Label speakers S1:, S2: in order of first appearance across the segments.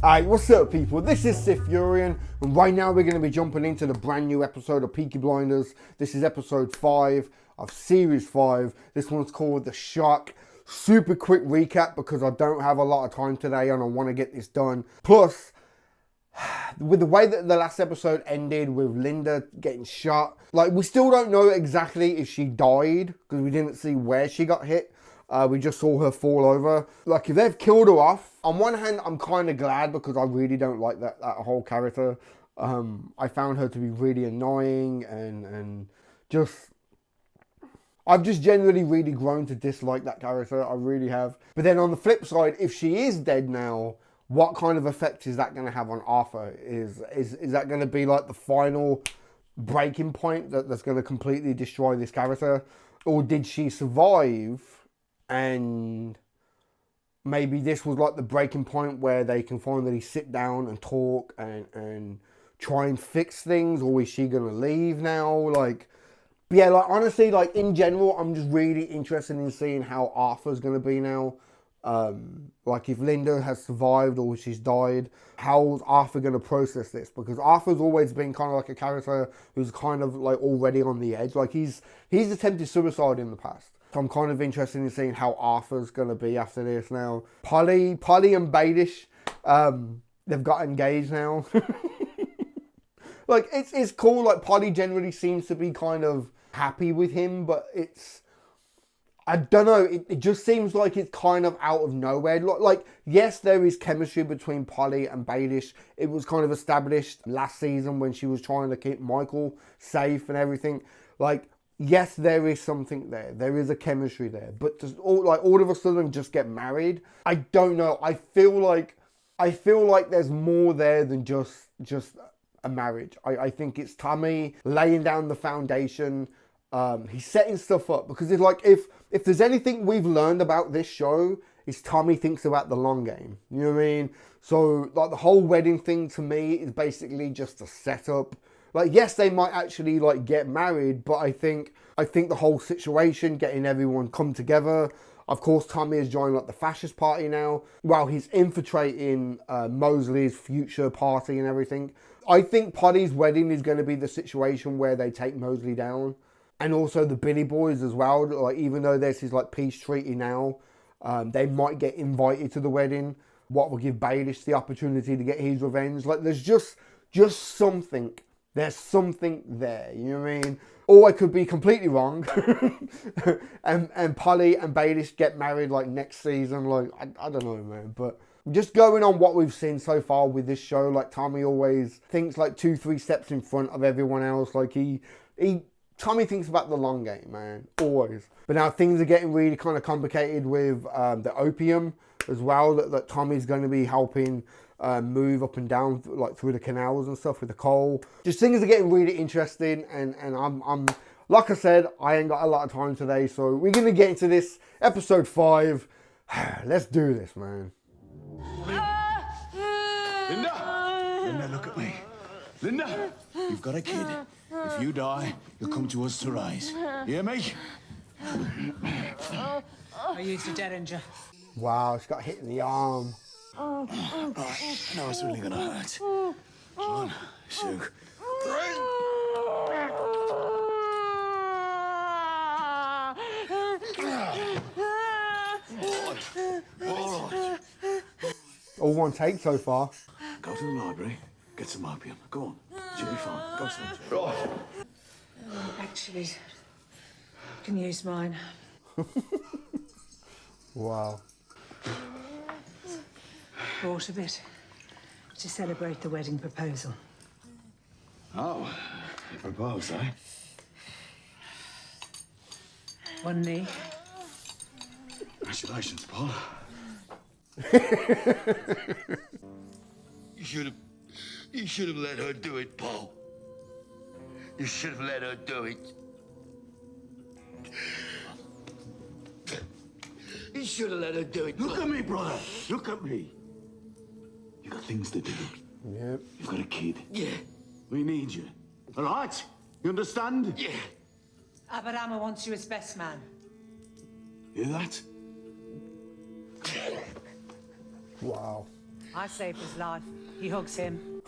S1: Alright, what's up people? This is SiTHFuRioN, and right now we're going to be jumping into the brand new episode of Peaky Blinders. This is episode 5 of series 5. This one's called The Shock. Super quick recap because I don't have a lot of time today and I want to get this done. Plus, with the way that the last episode ended with Linda getting shot, like we still don't know exactly if she died because we didn't see where she got hit. We just saw her fall over. Like, if they've killed her off, on one hand, I'm kind of glad because I really don't like that whole character. I found her to be really annoying and just... I've just generally really grown to dislike that character. I really have. But then on the flip side, if she is dead now, what kind of effect is that going to have on Arthur? Is that going to be like the final breaking point that's going to completely destroy this character? Or did she survive? And maybe this was like the breaking point where they can finally sit down and talk and try and fix things. Or is she going to leave now? Like, yeah, like honestly, like in general, I'm just really interested in seeing how Arthur's going to be now. Like if Linda has survived or she's died, how's Arthur going to process this? Because Arthur's always been kind of like a character who's kind of like already on the edge. Like he's attempted suicide in the past. So I'm kind of interested in seeing how Arthur's going to be after this now. Polly and Baelish, they've got engaged now. Like, it's cool. Like, Polly generally seems to be kind of happy with him, but it's... I don't know. It just seems like it's kind of out of nowhere. Like, yes, there is chemistry between Polly and Baelish. It was kind of established last season when she was trying to keep Michael safe and everything. Like... Yes, there is something there. There is a chemistry there. But just all of a sudden just get married? I don't know. I feel like there's more there than just a marriage. I think it's Tommy laying down the foundation. He's setting stuff up. Because it's like if there's anything we've learned about this show, is Tommy thinks about the long game. You know what I mean? So like the whole wedding thing to me is basically just a setup. Like, yes, they might actually, like, get married, but I think the whole situation, getting everyone come together. Of course, Tommy is joining, like, the fascist party now, while he's infiltrating Mosley's future party and everything. I think Polly's wedding is going to be the situation where they take Mosley down. And also the Billy Boys as well. Like, even though this is, like, peace treaty now, they might get invited to the wedding. What will give Baelish the opportunity to get his revenge. Like, there's just something... There's something there, you know what I mean? Or I could be completely wrong. and Polly and Baelish get married like next season. Like, I don't know, man. But just going on what we've seen so far with this show, like Tommy always thinks like 2-3 steps in front of everyone else. Like Tommy thinks about the long game, man. Always. But now things are getting really kind of complicated with the opium as well. That Tommy's going to be helping... move up and down like through the canals and stuff with the coal. Just things are getting really interesting, and I'm like I said, I ain't got a lot of time today, so we're gonna get into this episode 5. Let's do this, man.
S2: Linda, look at me. Linda, you've got a kid. If you die, you'll come to us to rise. You hear me?
S3: I used a derringer.
S1: Wow, she got hit in the arm.
S2: All right, I know it's really gonna hurt. 1, 2, 3. All right.
S1: All one take so far.
S2: Go to the library, get some opium. Go on. She'll be fine. Go, son. Right.
S3: Actually, you can use mine.
S1: Wow.
S3: Bought a bit to celebrate the wedding proposal.
S2: Oh, you proposed, eh?
S3: One knee.
S2: Congratulations, Paul.
S4: You should have let her do it, Paul. You should have let her do it. You should have let her do it.
S2: Look at me, brother. Look at me. You got things to do.
S1: Yep.
S2: You've got a kid.
S4: Yeah.
S2: We need you. All right? You understand?
S4: Yeah.
S3: Aberama wants you as best man.
S2: Hear that?
S1: Wow.
S3: I saved his life. He hugs him.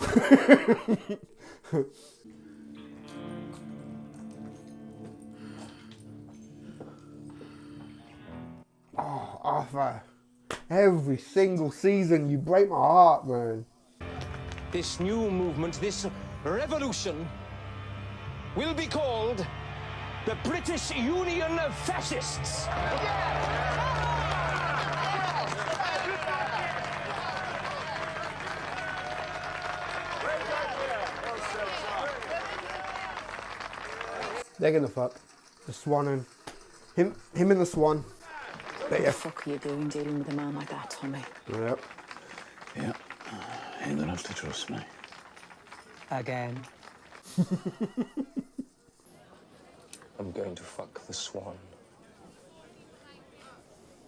S1: Oh, Arthur. Every single season, you break my heart, man.
S5: This new movement, this revolution, will be called the British Union of Fascists.
S1: They're gonna fuck. The Swan and him and the Swan. But
S6: What
S1: yeah.
S6: the fuck are you doing dealing with a man like that, Tommy?
S1: Yep.
S2: Yeah. You're gonna have to trust me.
S3: Again.
S5: I'm going to fuck the Swan.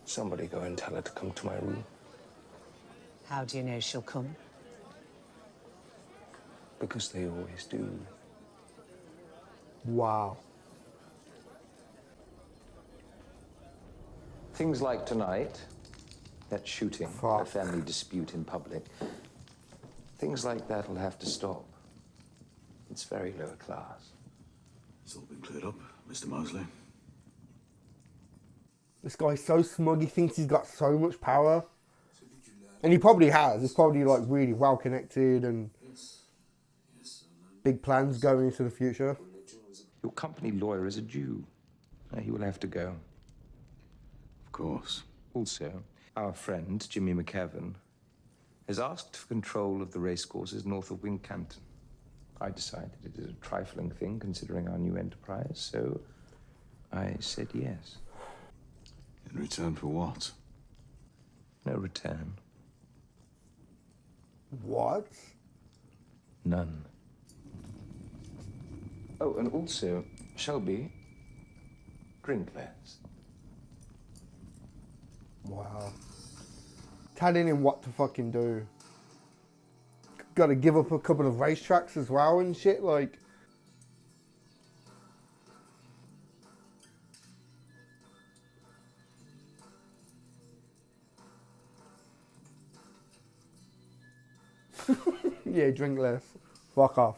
S5: Somebody go and tell her to come to my room.
S3: How do you know she'll come?
S5: Because they always do.
S1: Wow.
S5: Things like tonight, that shooting,
S1: Fuck.
S5: a family dispute in public, things like that will have to stop. It's very lower class.
S2: It's all been cleared up, Mr. Mosley.
S1: This guy's so smug, he thinks he's got so much power. And he probably has. He's probably like really well connected and big plans going into the future.
S5: Your company lawyer is a Jew. He will have to go.
S2: Of course.
S5: Also, our friend, Jimmy McKevin, has asked for control of the racecourses north of Wincanton. I decided it is a trifling thing considering our new enterprise, so I said yes.
S2: In return for what?
S5: No return.
S1: What?
S5: None. Oh, and also, Shelby, drink less.
S1: Wow. Telling him what to fucking do. Gotta give up a couple of racetracks as well and shit, like. Yeah, drink less. Fuck off.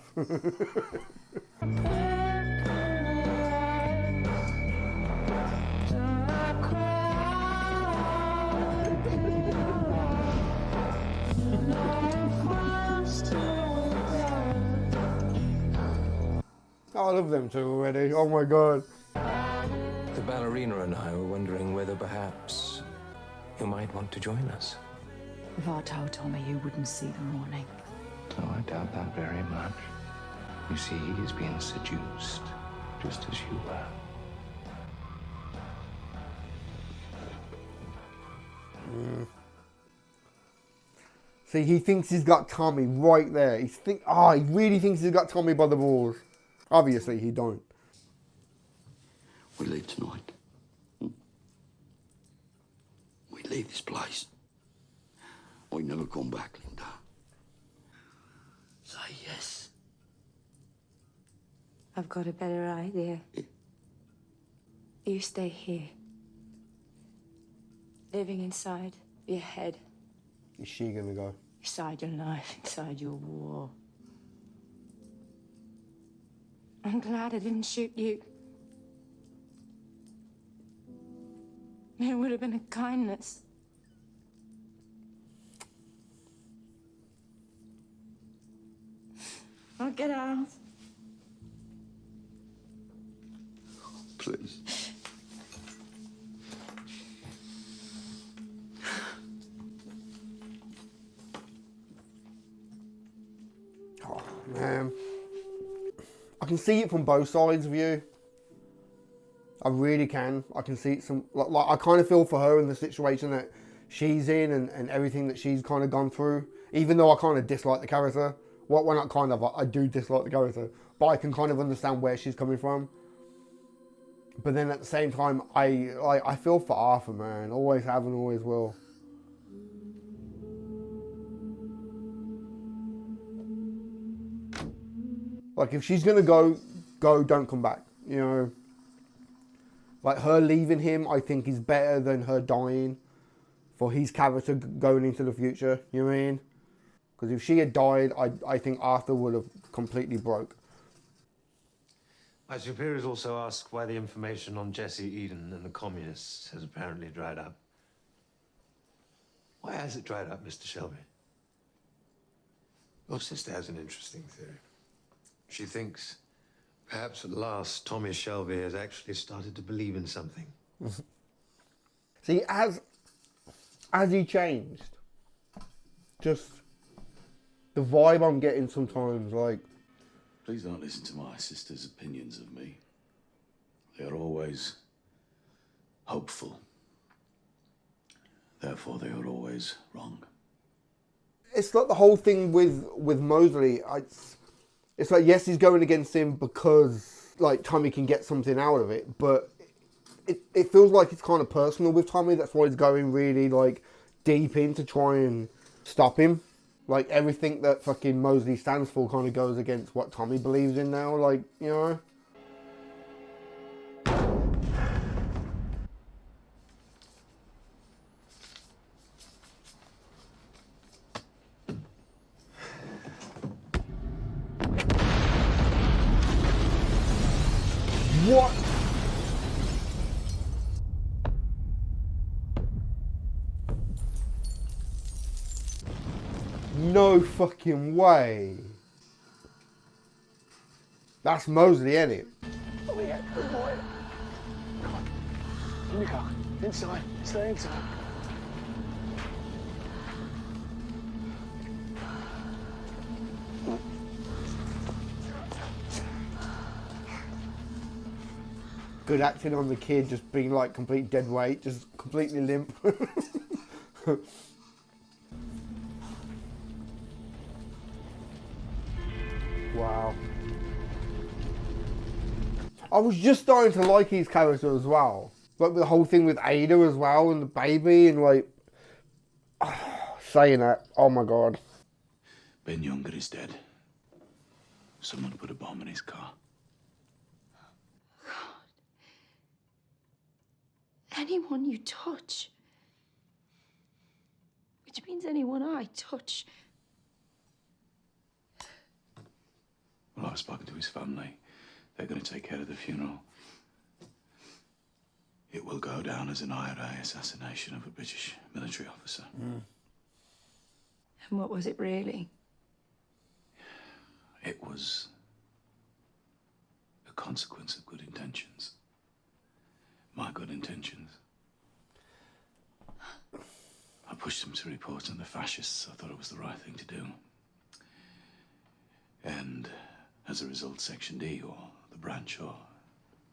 S1: Oh, I love them two already. Oh my god.
S5: The ballerina and I were wondering whether perhaps you might want to join us.
S6: If I told Tommy, you wouldn't see the morning.
S5: Oh, I doubt that very much. You see, he is being seduced, just as you were.
S1: See, he thinks he's got Tommy right there. He really thinks he's got Tommy by the balls. Obviously, he don't.
S4: We leave tonight. We leave this place. We never come back, Linda. Say yes.
S7: I've got a better idea.
S4: Yeah.
S7: You stay here. Living inside your head,
S1: Is she gonna go?
S7: inside your life, inside your war. I'm glad I didn't shoot you. It would have been a kindness. I'll get out.
S4: Please.
S1: Oh, man. I can see it from both sides of you. I really can. I can see it like I kind of feel for her in the situation that she's in and everything that she's kind of gone through. Even though I kind of dislike the character. Well, not kind of, I do dislike the character. But I can kind of understand where she's coming from. But then at the same time, I feel for Arthur, man. Always have and always will. Like, if she's going to go, don't come back. You know? Like, her leaving him, I think, is better than her dying for his character going into the future. You know what I mean? Because if she had died, I think Arthur would have completely broke.
S8: My superiors also ask why the information on Jesse Eden and the communists has apparently dried up. Why has it dried up, Mr. Shelby? Your sister has an interesting theory. She thinks, perhaps at last, Tommy Shelby has actually started to believe in something.
S1: See, as he changed, just the vibe I'm getting sometimes, like...
S2: Please don't listen to my sister's opinions of me. They are always hopeful. Therefore, they are always wrong.
S1: It's like the whole thing with Mosley. It's like, yes, he's going against him because, like, Tommy can get something out of it, but it feels like it's kind of personal with Tommy. That's why he's going really, like, deep in to try and stop him. Like, everything that fucking Mosley stands for kind of goes against what Tommy believes in now, like, you know? What? No fucking way. That's Mosley, ain't it?
S9: Oh yeah, good boy. Come on. In the car. Inside. Stay inside.
S1: Good acting on the kid just being like complete dead weight, just completely limp. Wow. I was just starting to like his character as well. Like the whole thing with Ada as well and the baby and like... saying that, oh my god.
S2: Ben Younger is dead. Someone put a bomb in his car.
S7: Anyone you touch. Which means anyone I touch.
S2: Well, I've spoken to his family. They're going to take care of the funeral. It will go down as an IRA assassination of a British military officer.
S7: And what was it really?
S2: It was a consequence of good intentions. My good intentions. I pushed them to report on the fascists. I thought it was the right thing to do. And as a result, Section D or the branch or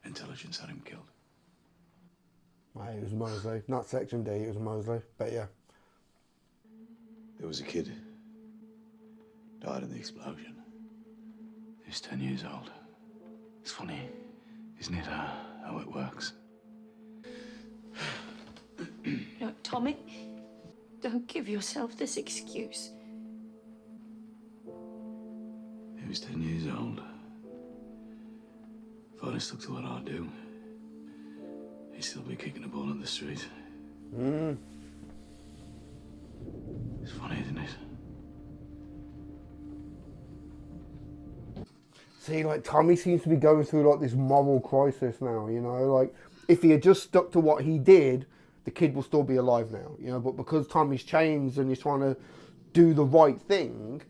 S2: intelligence had him killed.
S1: It was Mosley, not Section D, it was Mosley, but yeah.
S2: There was a kid, died in the explosion. He was 10 years old. It's funny, isn't it, how it works?
S7: No, Tommy, don't give yourself this excuse.
S2: He was 10 years old. If I'd have stuck to what I do, he'd still be kicking the ball in the street. It's funny, isn't it?
S1: See, like, Tommy seems to be going through, like, this moral crisis now, you know? Like, if he had just stuck to what he did, the kid will still be alive now, you know? But because Tommy's changed and he's trying to do the right thing,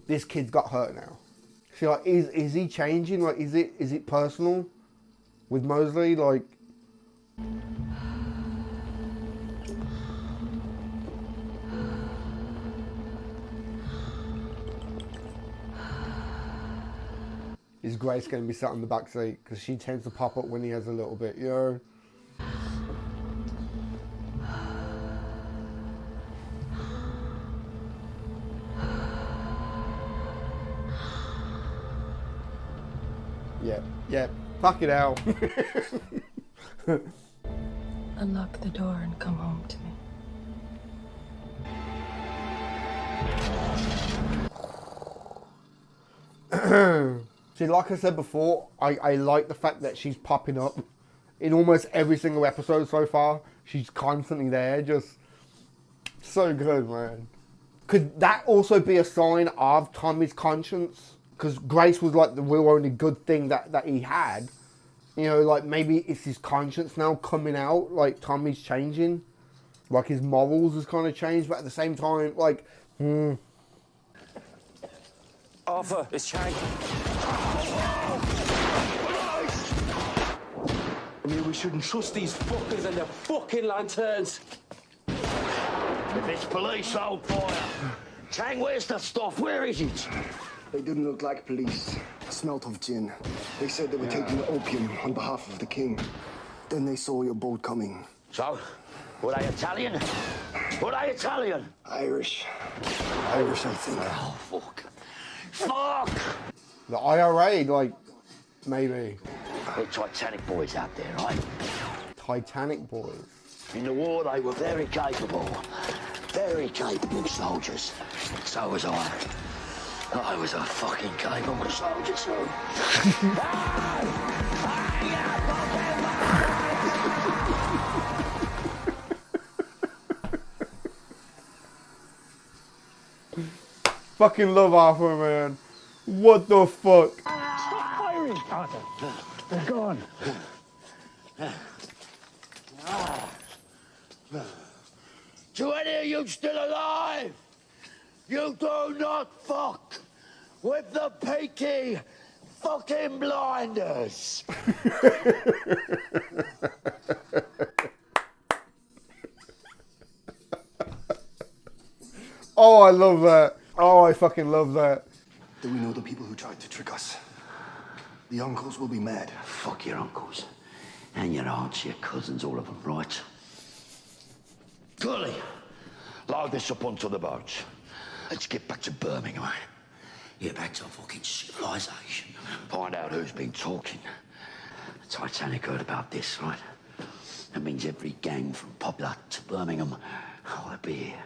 S1: this kid's got hurt now. See, like, is he changing? Like, is it personal with Mosley? Like... Is Grace going to be sat on the back seat? Because she tends to pop up when he has a little bit, you know? Yeah, fuck it out.
S7: Unlock the door and come home to me.
S1: See, like I said before, I like the fact that she's popping up in almost every single episode so far. She's constantly there, just so good, man. Could that also be a sign of Tommy's conscience? Because Grace was like the real only good thing that he had. You know, like maybe it's his conscience now coming out. Like Tommy's changing. Like his morals has kind of changed. But at the same time, like,
S10: Arthur, it's Chang. I mean, we shouldn't trust these fuckers and their fucking lanterns.
S4: If it's police, hold fire. Chang, where's the stuff? Where is it?
S9: They didn't look like police. Smelt of gin. They said they were taking opium on behalf of the king. Then they saw your boat coming.
S4: So, were they Italian? Were they Italian?
S9: Irish. Irish, I think.
S4: Oh, fuck. Fuck!
S1: the IRA, like, maybe.
S4: The Titanic boys out there, right?
S1: Titanic boys.
S4: In the war, they were very capable soldiers. So was I. I was a fucking capable soldier, too.
S1: Fucking love Arthur, man. What the fuck?
S9: Stop firing! Arthur, they're gone.
S4: To any of you still alive, you do not fuck with the Peaky fucking blinders.
S1: Oh, I love that. Oh, I fucking love that.
S9: Do we know the people who tried to trick us? The uncles will be mad.
S4: Fuck your uncles. And your aunts, your cousins, all of them, right? Curly, load this up onto the boat. Let's get back to Birmingham, eh? Yeah, back to fucking civilization. Find out who's been talking. The Titanic heard about this, right? That means every gang from Poplar to Birmingham, oh, they'll be here.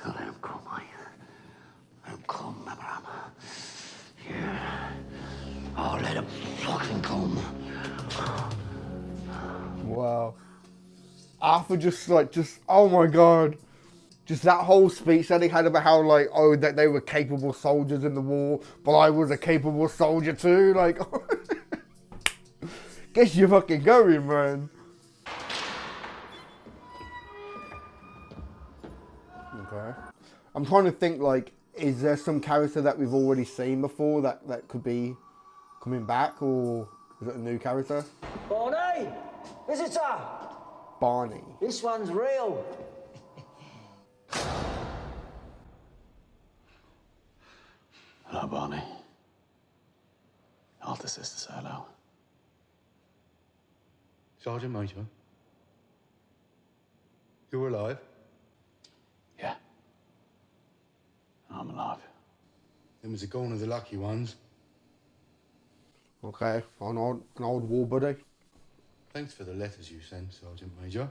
S4: Oh, let them come, mate. Let them come, Abraham. Yeah. Oh, let them fucking come.
S1: Wow. Arthur just, oh my God. Just that whole speech that he had about how, like, oh, that they were capable soldiers in the war, but I was a capable soldier too. Like, guess you're fucking going, man. Okay. I'm trying to think, like, is there some character that we've already seen before that could be coming back, or is it a new character?
S10: Barney! Visitor!
S1: Barney.
S10: This one's real.
S2: Hello, Barney. Arthur says to say hello.
S8: Sergeant Major, you're alive?
S2: Yeah. I'm alive.
S8: Them was a gone of the lucky ones.
S1: Okay, an old war buddy.
S8: Thanks for the letters you sent, Sergeant Major.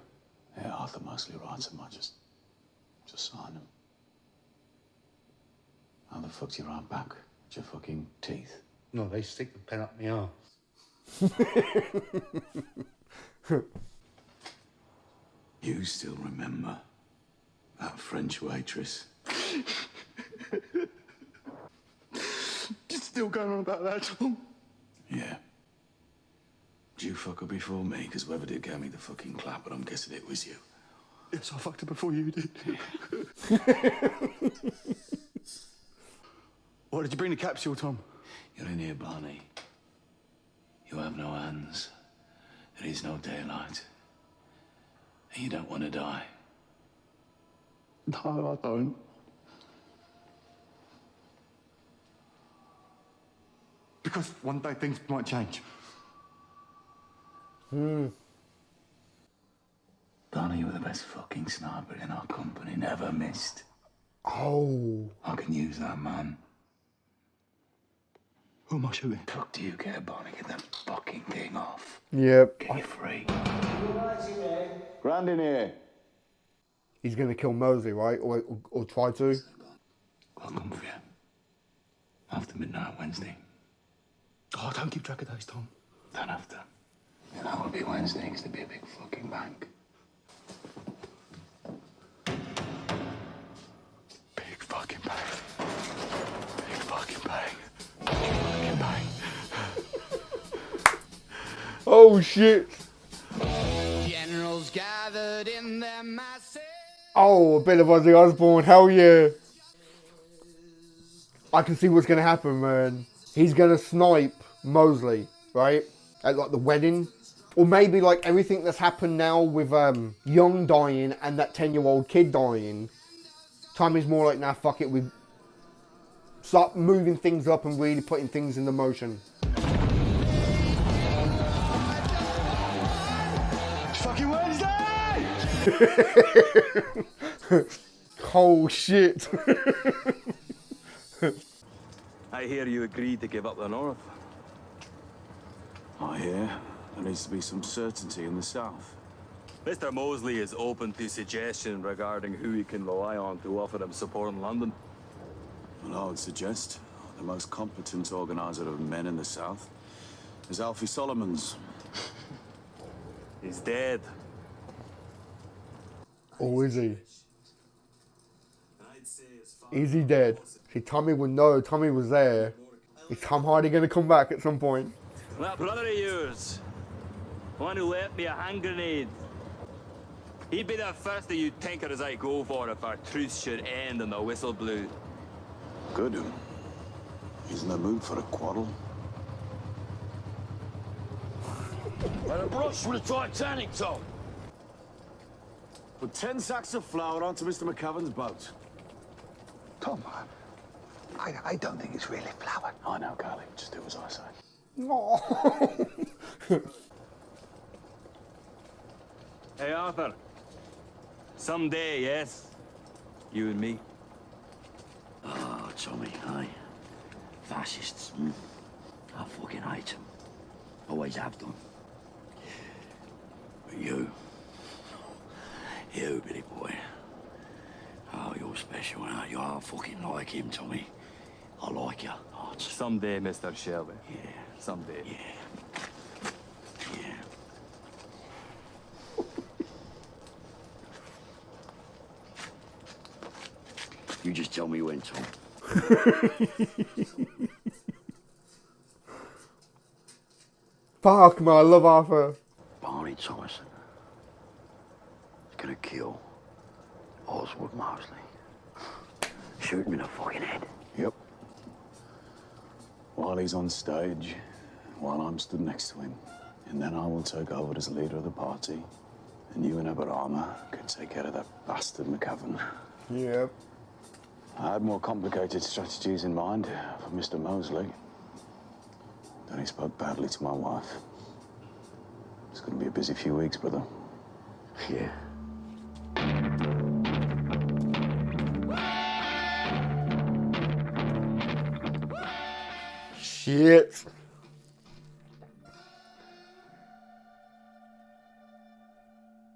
S2: Yeah, Arthur mostly writes them. I just sign them. How the fuck do you write back with your fucking teeth?
S8: No, they stick the pen up my arse.
S2: You still remember that French waitress?
S9: You're still going on about that, Tom?
S2: Yeah. Did you fuck her before me? Because whoever did gave me the fucking clap, but I'm guessing it was you.
S9: Yes, I fucked her before you did. Why did you bring the capsule, Tom?
S2: You're in here, Barney. You have no hands. There is no daylight. And you don't want to die.
S9: No, I don't. Because one day things might change.
S2: Barney, you were the best fucking sniper in our company. Never missed.
S1: Oh.
S2: I can use that, man.
S9: Who am I shooting?
S2: Fuck do you care, Barney? Get that fucking thing off.
S1: Yep.
S2: Get you free.
S9: Grand in here.
S1: He's gonna kill Mosley, right? Or try to.
S2: I'll come for you. After midnight Wednesday.
S9: Oh, don't keep track of those, Tom.
S2: Then after. And that will be Wednesday, because there'll be a big fucking bank. fucking bang. Big fucking bang. Big fucking bang.
S1: Oh shit.
S11: Generals gathered in their masses.
S1: Oh, a bit of Ozzy Osbourne, hell yeah. I can see what's gonna happen, man. He's gonna snipe Mosley, right? At like the wedding. Or maybe like everything that's happened now with Young dying and that 10-year-old kid dying. Tommy's more like, nah, fuck it, we start moving things up and really putting things into motion.
S2: It's fucking Wednesday!
S1: Oh shit.
S10: I hear you agreed to give up the North.
S2: I hear there needs to be some certainty in the South.
S10: Mr. Mosley is open to suggestion regarding who he can rely on to offer him support in London.
S2: Well, I would suggest the most competent organizer of men in the South is Alfie Solomons.
S10: He's dead.
S1: Oh, is he? Is he dead? See, Tommy would know. Tommy was there. Is Tom Hardy going to come back at some point?
S10: That brother of yours, one who left me a hand grenade. He'd be the first of you tinkers I go for if our truce should end and the whistle blew.
S2: Good. He's in the mood for a quarrel.
S4: And a brush with the Titanic, Tom.
S2: Put 10 sacks of flour onto Mr. McCavan's boat.
S4: Tom, I don't think it's really flour.
S2: I know, Carly. Just do as I say.
S1: Oh.
S10: Hey, Arthur. Someday, yes? You and me.
S4: Oh, Tommy, aye. Fascists. I fucking hate them. Always have done. But you, Billy boy. Oh, you're special, aren't you? I fucking like him, Tommy. I like you. Oh,
S10: Someday, Mr. Shelby.
S4: yeah.
S10: Someday.
S4: Yeah. Yeah. You just tell me when, Tom.
S1: Fuck, man, I love Arthur.
S4: Barney Thomason is gonna kill Oswald Mosley. Shoot him in the fucking head.
S2: Yep. While he's on stage, while I'm stood next to him. And then I will take over as leader of the party. And you and Aberama can take care of that bastard McCavan.
S1: Yep.
S2: I had more complicated strategies in mind for Mr. Mosley. Then he spoke badly to my wife. It's gonna be a busy few weeks, brother.
S4: Yeah.
S1: Shit.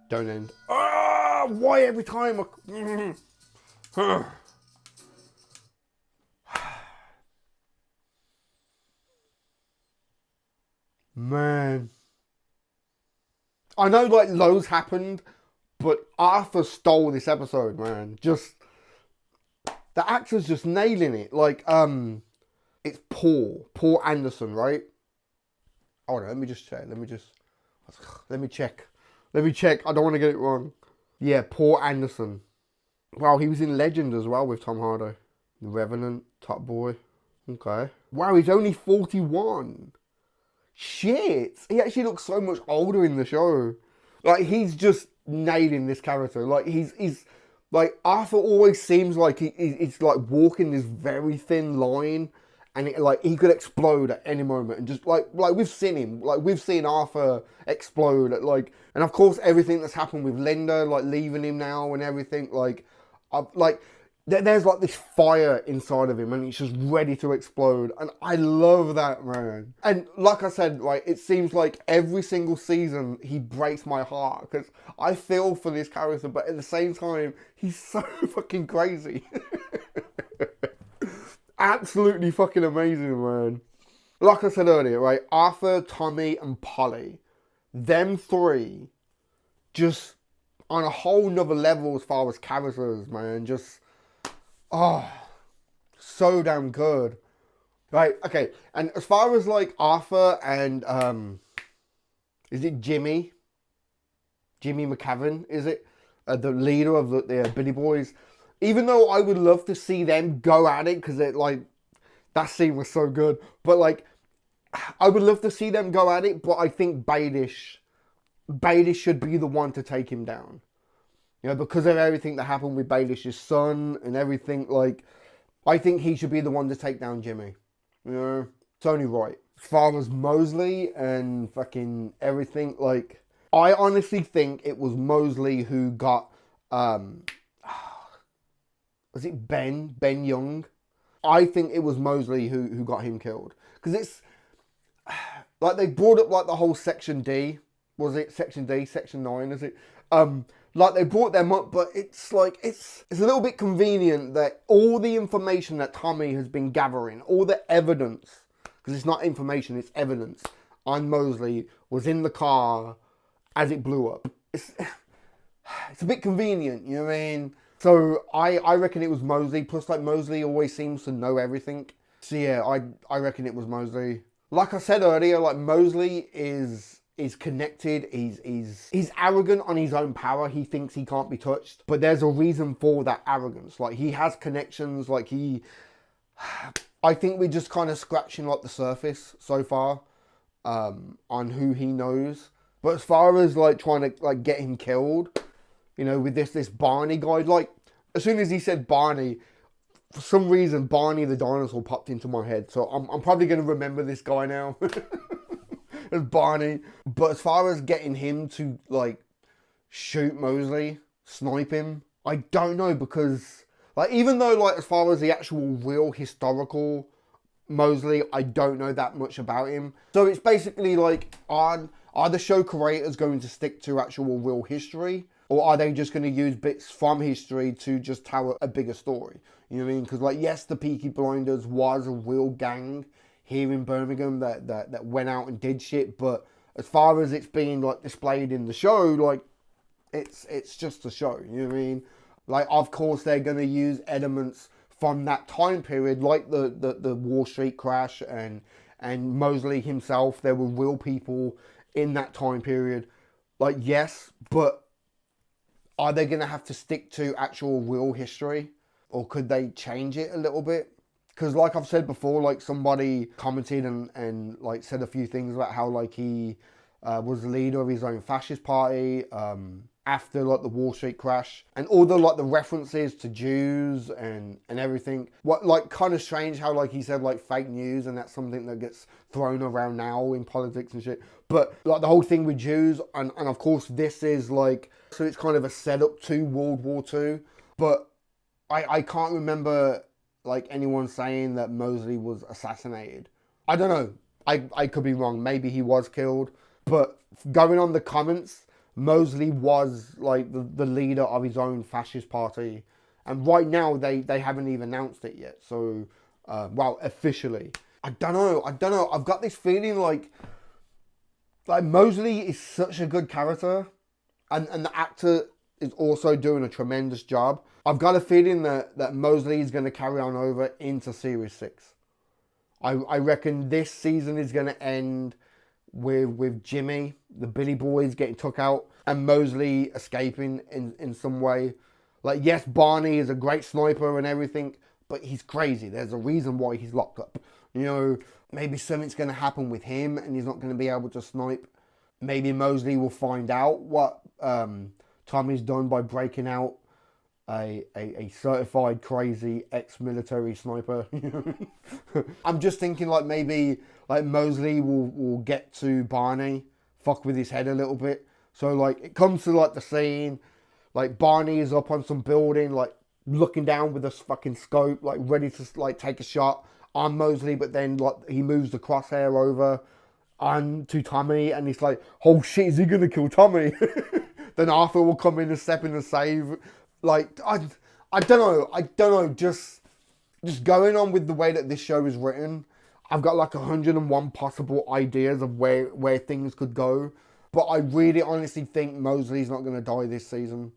S1: Don't end. Ah, why every time? Man. I know like loads happened, but Arthur stole this episode, man. Just the actor's just nailing it. Like, it's Paul Anderson, right? Hold on, let me just check. Let me check. I don't want to get it wrong. Yeah, Paul Anderson. Wow, he was in Legend as well with Tom Hardy. The Revenant, Top Boy. Okay. Wow, he's only 41. Shit. He actually looks so much older in the show. Like, he's just nailing this character. Like, he's like, Arthur always seems like he's like walking this very thin line. And it, like, he could explode at any moment, and just like we've seen him, like we've seen Arthur explode at like, and of course everything that's happened with Linda, like leaving him now and everything, like there's like this fire inside of him, and he's just ready to explode, and I love that, man. And like I said, like it seems like every single season he breaks my heart because I feel for this character, but at the same time he's so fucking crazy. Absolutely fucking amazing, man. Like I said earlier, right? Arthur, Tommy, and Polly. Them three, just on a whole nother level as far as characters, man. Just, oh, so damn good. Right, okay, and as far as like Arthur and is it Jimmy McCavan, is it? The leader of the Billy Boys. Even though I would love to see them go at it, because it like, that scene was so good. But like, I would love to see them go at it, but I think Baelish should be the one to take him down. You know, because of everything that happened with Baelish's son and everything, like, I think he should be the one to take down Jimmy. You know, it's only right. As far as Mosley and fucking everything, like, I honestly think it was Mosley who got, was it Ben Young? I think it was Mosley who got him killed. Because it's, like, they brought up, like, the whole Section D. Was it Section D? Section 9, is it? Like, they brought them up, but it's, like, it's a little bit convenient that all the information that Tommy has been gathering, all the evidence, because it's not information, it's evidence, on Mosley was in the car as it blew up. It's a bit convenient, you know what I mean? So I reckon it was Mosley. Plus, like, Mosley always seems to know everything. So yeah, I reckon it was Mosley. Like I said earlier, like, Mosley is connected. He's arrogant on his own power. He thinks he can't be touched. But there's a reason for that arrogance. Like, he has connections. Like, I think we're just kind of scratching, like, the surface so far on who he knows. But as far as, like, trying to, like, get him killed, you know, with this Barney guy, like, as soon as he said Barney, for some reason, Barney the dinosaur popped into my head. So I'm probably going to remember this guy now as Barney. But as far as getting him to, like, shoot Mosley, snipe him, I don't know, because, like, even though, like, as far as the actual real historical Mosley, I don't know that much about him. So it's basically like, are the show creators going to stick to actual real history? Or are they just going to use bits from history to just tell a bigger story? You know what I mean? Because, like, yes, the Peaky Blinders was a real gang here in Birmingham that went out and did shit. But as far as it's being, like, displayed in the show, like, it's just a show. You know what I mean? Like, of course, they're going to use elements from that time period, like the Wall Street crash and Mosley himself. There were real people in that time period. Like, yes, but are they going to have to stick to actual real history? Or could they change it a little bit? Because, like I've said before, like, somebody commented and like, said a few things about how, like, he was the leader of his own fascist party after, like, the Wall Street crash. And all the, like, the references to Jews and everything. What, like, kind of strange how, like, he said, like, fake news, and that's something that gets thrown around now in politics and shit. But, like, the whole thing with Jews, and of course this is, like, so it's kind of a setup to World War II. But I can't remember, like, anyone saying that Mosley was assassinated. I don't know. I could be wrong. Maybe he was killed. But going on the comments, Mosley was, like, the leader of his own fascist party. And right now, they haven't even announced it yet. So, well, officially. I don't know. I've got this feeling like Mosley is such a good character. And the actor is also doing a tremendous job. I've got a feeling that Mosley is going to carry on over into Series 6. I reckon this season is going to end with Jimmy, the Billy Boys, getting took out, and Mosley escaping in some way. Like, yes, Barney is a great sniper and everything, but he's crazy. There's a reason why he's locked up. You know, maybe something's going to happen with him and he's not going to be able to snipe. Maybe Mosley will find out what Tommy's done by breaking out a certified crazy ex-military sniper. I'm just thinking, like, maybe, like, Mosley will get to Barney, fuck with his head a little bit. So, like, it comes to, like, the scene, like, Barney is up on some building, like, looking down with a fucking scope, like, ready to, like, take a shot on Mosley, but then, like, he moves the crosshair over onto Tommy, and he's like, oh shit, is he gonna kill Tommy? Then Arthur will come in and step in and save. Like, I don't know, just going on with the way that this show is written, I've got like 101 possible ideas of where things could go. But I really honestly think Mosley's not going to die this season.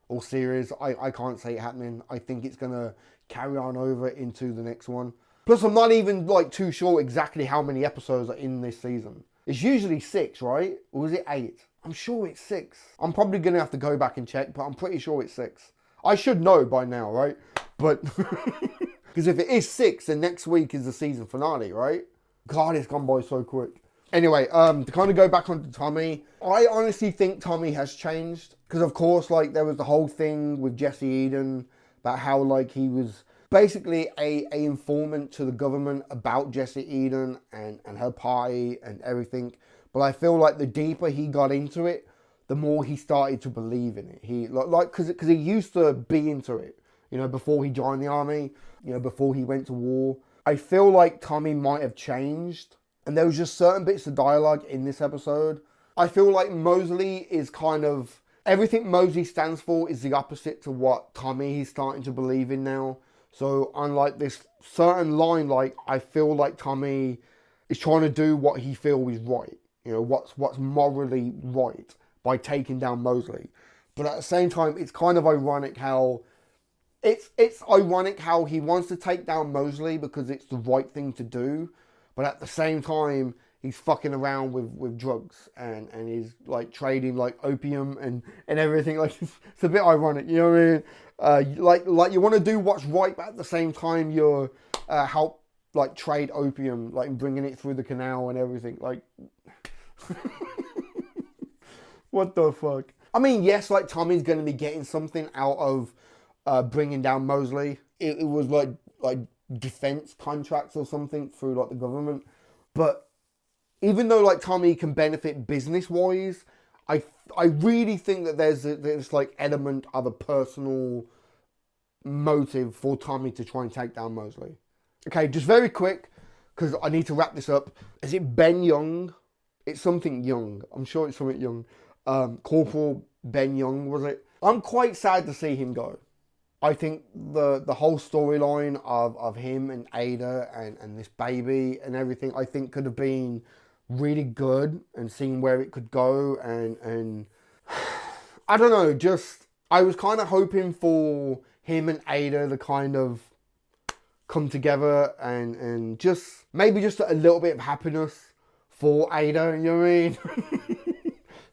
S1: or series. I can't see it happening. I think it's going to carry on over into the next one. Plus, I'm not even like too sure exactly how many episodes are in this season. It's usually 6, right? Or is it 8? I'm sure it's 6. I'm probably going to have to go back and check, but I'm pretty sure it's 6. I should know by now, right? But, because if it is 6, then next week is the season finale, right? God, it's gone by so quick. Anyway, to kind of go back onto Tommy, I honestly think Tommy has changed. Because, of course, like, there was the whole thing with Jesse Eden about how, like, he was basically a informant to the government about Jesse Eden and her party and everything. But I feel like the deeper he got into it, the more he started to believe in it. He because he used to be into it, you know, before he joined the army, you know, before he went to war. I feel like Tommy might have changed, and there was just certain bits of dialogue in this episode. I feel like Mosley is kind of, everything Mosley stands for is the opposite to what Tommy is starting to believe in now. So unlike this certain line, like, I feel like Tommy is trying to do what he feels is right. You know, what's morally right by taking down Mosley. But at the same time, it's kind of ironic how it's ironic how he wants to take down Mosley because it's the right thing to do. But at the same time, he's fucking around with drugs and he's like trading like opium and everything. Like, it's a bit ironic, you know what I mean? Like you want to do what's right, but at the same time you're help like trade opium, like bringing it through the canal and everything. Like, what the fuck? I mean, yes, like Tommy's going to be getting something out of bringing down Mosley. It was like defense contracts or something through like the government. But even though like Tommy can benefit business wise, I really think that there's this like element of a personal motive for Tommy to try and take down Mosley. Okay, just very quick, because I need to wrap this up. Is it Ben Young? It's something Young. I'm sure it's something Young. Corporal Ben Young, was it? I'm quite sad to see him go. I think the whole storyline of him and Ada and this baby and everything, I think could have been really good, and seeing where it could go, and I don't know, just I was kind of hoping for him and Ada to kind of come together and just maybe just a little bit of happiness for Ada, you know what I mean?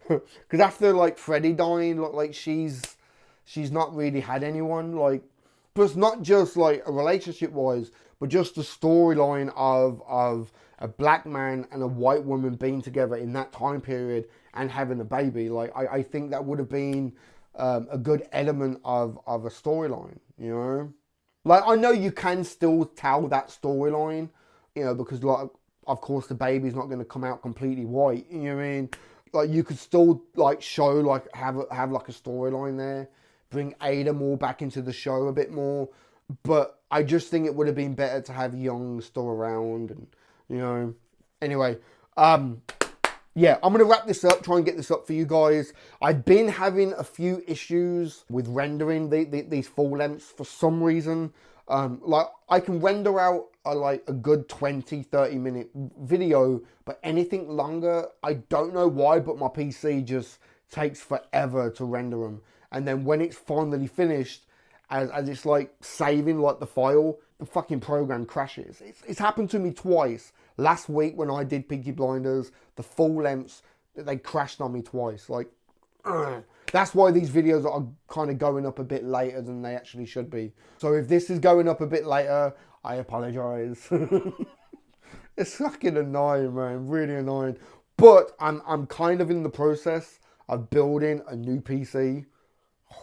S1: Because after like Freddie dying, like she's not really had anyone, like, plus not just like a relationship wise, but just the storyline of a black man and a white woman being together in that time period and having a baby. Like, I think that would have been a good element of a storyline, you know? Like, I know you can still tell that storyline, you know, because like, of course the baby's not going to come out completely white, you know what I mean? Like, you could still like show, like have like a storyline there, bring Ada more back into the show a bit more. But I just think it would have been better to have Young still around, and, you know. Anyway, yeah, I'm going to wrap this up, try and get this up for you guys. I've been having a few issues with rendering these full lengths for some reason. Like, I can render out like a good 20-30 minute video, but anything longer, I don't know why, but my PC just takes forever to render them. And then when it's finally finished, as it's like saving like the file, the fucking program crashes. It's happened to me twice. Last week when I did Peaky Blinders, the full lengths, they crashed on me twice. Like, that's why these videos are kind of going up a bit later than they actually should be. So if this is going up a bit later, I apologize. It's fucking annoying, man, really annoying. But I'm kind of in the process of building a new PC.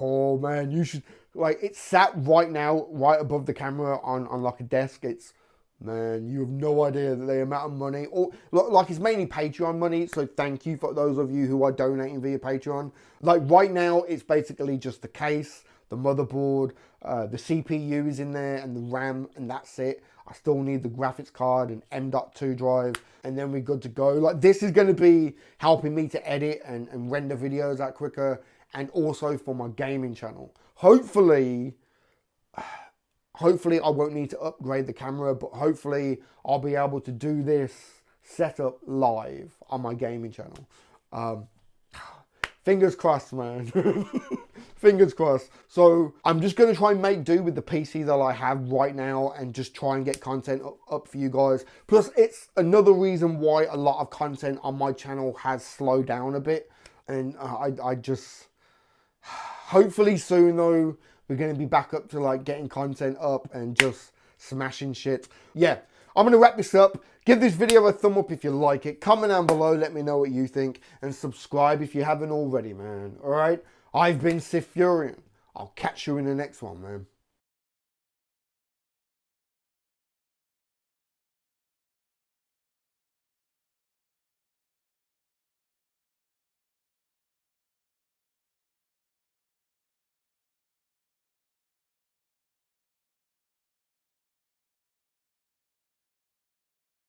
S1: Oh man, you should, like, it's sat right now, right above the camera on like a desk. It's, man, you have no idea the amount of money, or like, it's mainly Patreon money, so thank you for those of you who are donating via Patreon. Like, right now, it's basically just the case, the motherboard, the CPU is in there, and the RAM, and that's it. I still need the graphics card and M.2 drive, and then we're good to go. Like, this is going to be helping me to edit and render videos out quicker, and also for my gaming channel. Hopefully I won't need to upgrade the camera, but hopefully I'll be able to do this setup live on my gaming channel. Fingers crossed, man. Fingers crossed. So I'm just going to try and make do with the PC that I have right now and just try and get content up for you guys. Plus, it's another reason why a lot of content on my channel has slowed down a bit. And I just... Hopefully soon, though, we're going to be back up to, like, getting content up and just smashing shit. Yeah, I'm going to wrap this up. Give this video a thumb up if you like it. Comment down below, let me know what you think. And subscribe if you haven't already, man. Alright? I've been SiTHFuRioN. I'll catch you in the next one, man.